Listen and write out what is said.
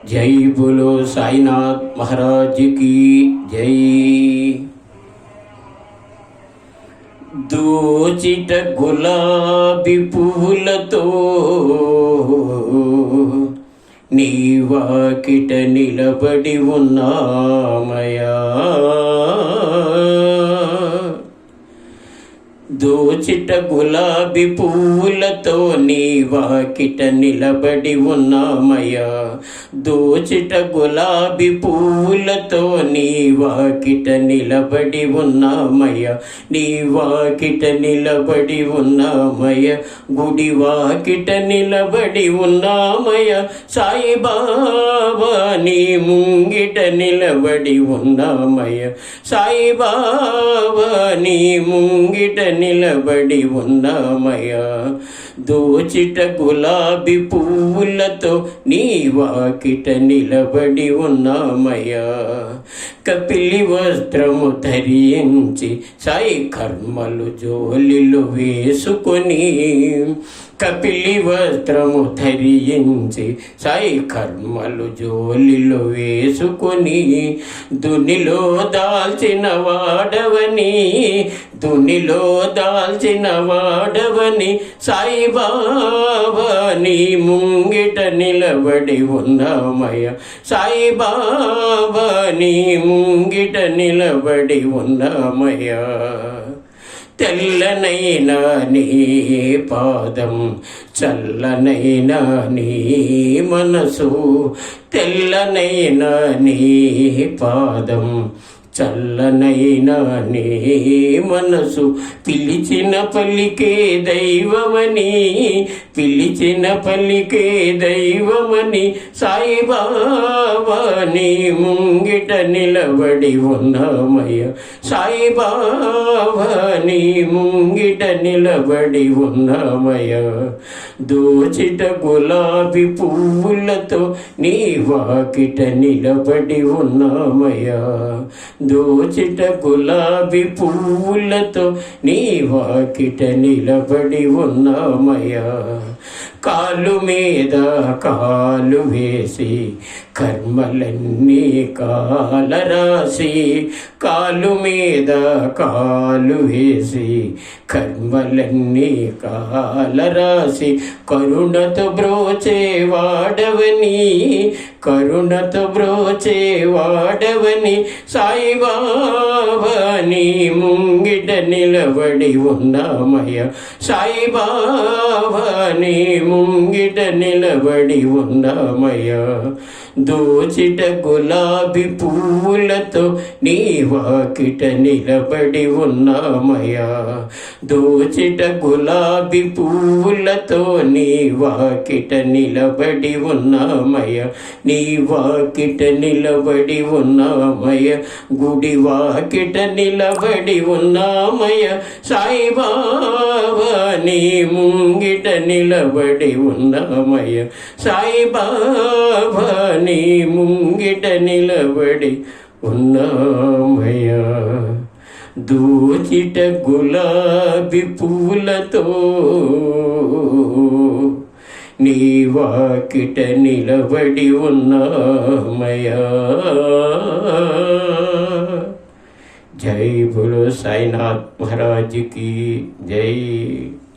జై బోలో సాయినాథ్ మహారాజ్ की జై. దోచిట గులాబీ పువ్వులతో నీ వాకిట నిలబడి ఉన్నామయా. దోచిట గులాబీ పువ్వులతో నీ వాకిట నిలబడి ఉన్నామయ్యా. దోచిట గులాబీ పువ్వులతో నీ వాకిట నిలబడి ఉన్నామయ్యా. నీ వాకిట నిలబడి ఉన్నామయ్యా. గుడి వాకిట నిలబడి ఉన్నామయ్యా. సాయిబాబా నీ ముంగిట నిలబడి ఉన్నామయ్యా. సాయిబాబా నీ ముంగిట నిలబడి ఉన్నామయ్యా. దోచిట గులాబీ పువ్వులతో నీ వాకిట నిలబడి ఉన్నామయ్యా. కపిలి వస్త్రము ధరించి సాయి కర్మలు జోలిలు వేసుకొని, కపిలి వస్త్రము ధరించి సాయి కర్మలు జోలిలో వేసుకొని, దునిలో దాల్చిన వాడవని, దునిలో దాల్చిన వాడవని సాయిబాబా నీ ముంగిట నిలబడి ఉన్నామయ్యా. సాయిబాబా నీ ముంగిట నిలబడి ఉన్నామయ్యా. తెల్లనైనా నీ పాదం, చల్లనైనా నీ మనసు, తెల్లనైనా నీ పాదం, చల్లనైనా నీ మనసు, పిలిచిన పలికే దైవమని, పిలిచిన పలికే దైవమని సాయిబాబా నీ ముంగిట నిలబడి ఉన్నామయ్యా. సాయిబాబా నీ ముంగిట నిలబడి ఉన్నామయ్యా. దోచిట గులాబీ పువ్వులతో నీ వాకిట నిలబడి ఉన్నామయ్యా. దోచిట గులాబీ పువ్వులతో నీ వాకిట నిలబడి ఉన్నామయ్యా. కాలు మీద కాలు వేసి కర్మలన్నీ కాలరాసి, కాలు మీద కాలు వేసి కర్మలన్నీ కాలరాసి, కరుణతో బ్రోచే వాడవని, కరుణతో బ్రోచే వాడవని సాయిబాబా నీ ముంగిట నిలబడి ఉన్నామయ్యా. సాయిబాబా నీ ముంగిట నిలబడి ఉన్నామయ్యా. దోచిట గులాబీ పువ్వులతో నీ వాకిట నిలబడి ఉన్నామయ్యా. దోచిట గులాబీ పువ్వులతో నీ వాకిట నిలబడి ఉన్నామయ్యా. నీ వాకిట నిలబడి ఉన్నామయ్యా. గుడి వాకిట నిలబడి ఉన్నామయ్యా. సాయిబాబా నీ ముంగిట నిలబడి ఉన్నామయ్యా. సాయిబాబా నీ ముంగిట నిలబడి ఉన్నామయ్యా. దోచిట గులాబీ పువ్వులతో నీ వాకిట నిలబడి ఉన్నామయ్యా. జై బోలో సాయినాథ్ మహారాజ్ की జై.